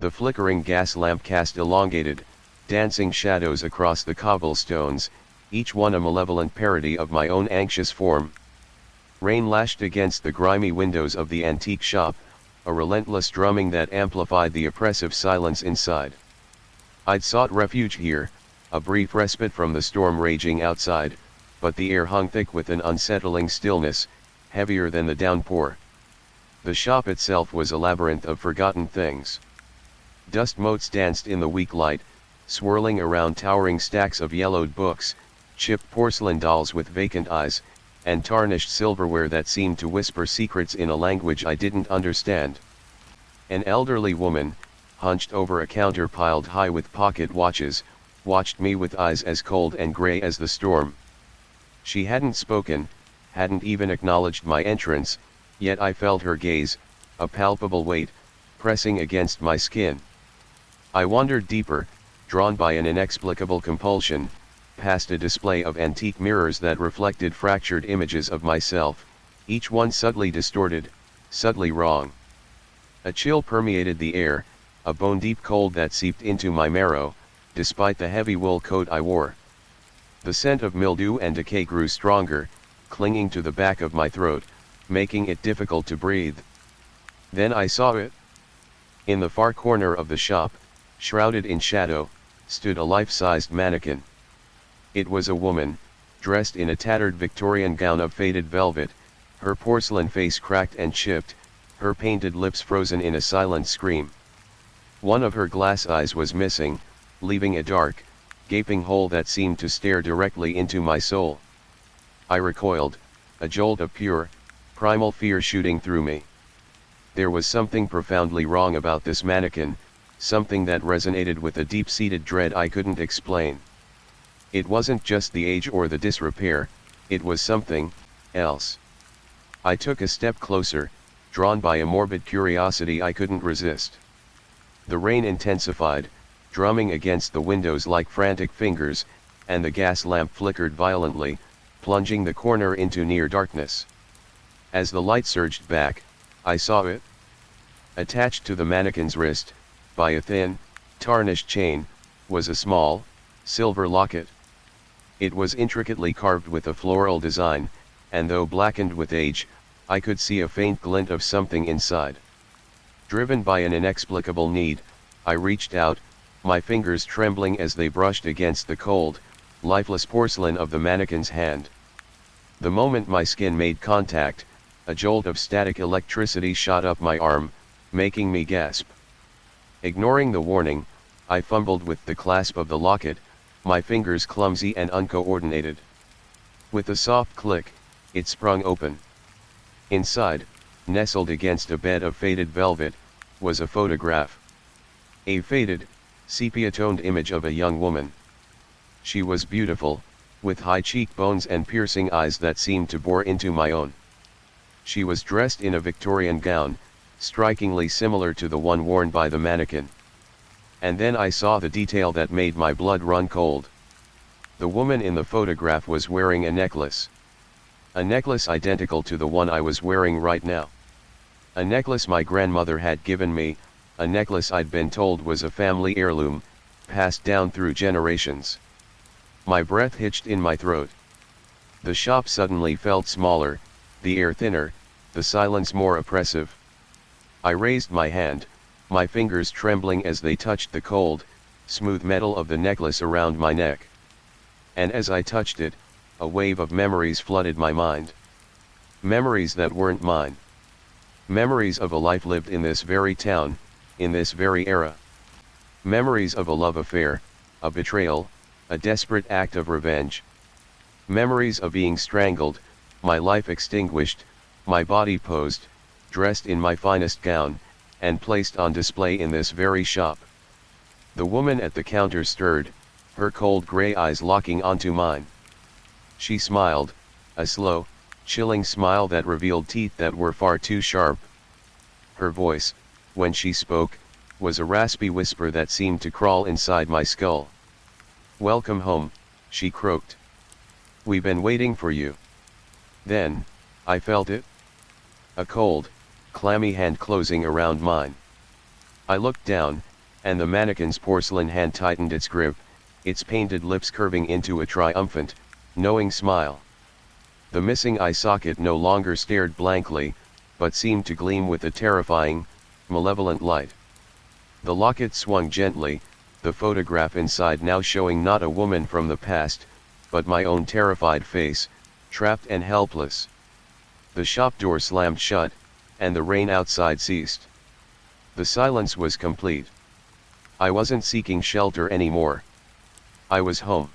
The flickering gas lamp cast elongated, dancing shadows across the cobblestones, each one a malevolent parody of my own anxious form. Rain lashed against the grimy windows of the antique shop, a relentless drumming that amplified the oppressive silence inside. I'd sought refuge here, a brief respite from the storm raging outside, but the air hung thick with an unsettling stillness, heavier than the downpour. The shop itself was a labyrinth of forgotten things. Dust motes danced in the weak light, swirling around towering stacks of yellowed books, chipped porcelain dolls with vacant eyes, and tarnished silverware that seemed to whisper secrets in a language I didn't understand. An elderly woman, hunched over a counter piled high with pocket watches, watched me with eyes as cold and gray as the storm. She hadn't spoken, hadn't even acknowledged my entrance, yet I felt her gaze, a palpable weight, pressing against my skin. I wandered deeper, drawn by an inexplicable compulsion, past a display of antique mirrors that reflected fractured images of myself, each one subtly distorted, subtly wrong. A chill permeated the air, a bone-deep cold that seeped into my marrow, despite the heavy wool coat I wore. The scent of mildew and decay grew stronger, clinging to the back of my throat, making it difficult to breathe. Then I saw it. In the far corner of the shop, shrouded in shadow, stood a life-sized mannequin. It was a woman, dressed in a tattered Victorian gown of faded velvet, her porcelain face cracked and chipped, her painted lips frozen in a silent scream. One of her glass eyes was missing, leaving a dark, gaping hole that seemed to stare directly into my soul. I recoiled, a jolt of pure, primal fear shooting through me. There was something profoundly wrong about this mannequin, something that resonated with a deep-seated dread I couldn't explain. It wasn't just the age or the disrepair, it was something else. I took a step closer, drawn by a morbid curiosity I couldn't resist. The rain intensified, drumming against the windows like frantic fingers, and the gas lamp flickered violently, plunging the corner into near darkness. As the light surged back, I saw it. Attached to the mannequin's wrist, by a thin, tarnished chain, was a small, silver locket. It was intricately carved with a floral design, and though blackened with age, I could see a faint glint of something inside. Driven by an inexplicable need, I reached out, my fingers trembling as they brushed against the cold, lifeless porcelain of the mannequin's hand. The moment my skin made contact, a jolt of static electricity shot up my arm, making me gasp. Ignoring the warning, I fumbled with the clasp of the locket, my fingers clumsy and uncoordinated. With a soft click, it sprung open. Inside, nestled against a bed of faded velvet, was a photograph. A faded, sepia-toned image of a young woman. She was beautiful, with high cheekbones and piercing eyes that seemed to bore into my own. She was dressed in a Victorian gown, strikingly similar to the one worn by the mannequin. And then I saw the detail that made my blood run cold. The woman in the photograph was wearing a necklace. A necklace identical to the one I was wearing right now. A necklace my grandmother had given me, a necklace I'd been told was a family heirloom, passed down through generations. My breath hitched in my throat. The shop suddenly felt smaller, the air thinner, the silence more oppressive. I raised my hand, my fingers trembling as they touched the cold, smooth metal of the necklace around my neck. And as I touched it, a wave of memories flooded my mind. Memories that weren't mine. Memories of a life lived in this very town, in this very era. Memories of a love affair, a betrayal, a desperate act of revenge. Memories of being strangled, my life extinguished, my body posed, dressed in my finest gown, and placed on display in this very shop. The woman at the counter stirred, her cold gray eyes locking onto mine. She smiled, a slow, chilling smile that revealed teeth that were far too sharp. Her voice, when she spoke, was a raspy whisper that seemed to crawl inside my skull. "Welcome home," she croaked. "We've been waiting for you." Then, I felt it. A cold, clammy hand closing around mine. I looked down, and the mannequin's porcelain hand tightened its grip, its painted lips curving into a triumphant, knowing smile. The missing eye socket no longer stared blankly, but seemed to gleam with a terrifying, malevolent light. The locket swung gently, the photograph inside now showing not a woman from the past, but my own terrified face, trapped and helpless. The shop door slammed shut, and the rain outside ceased. The silence was complete. I wasn't seeking shelter anymore. I was home.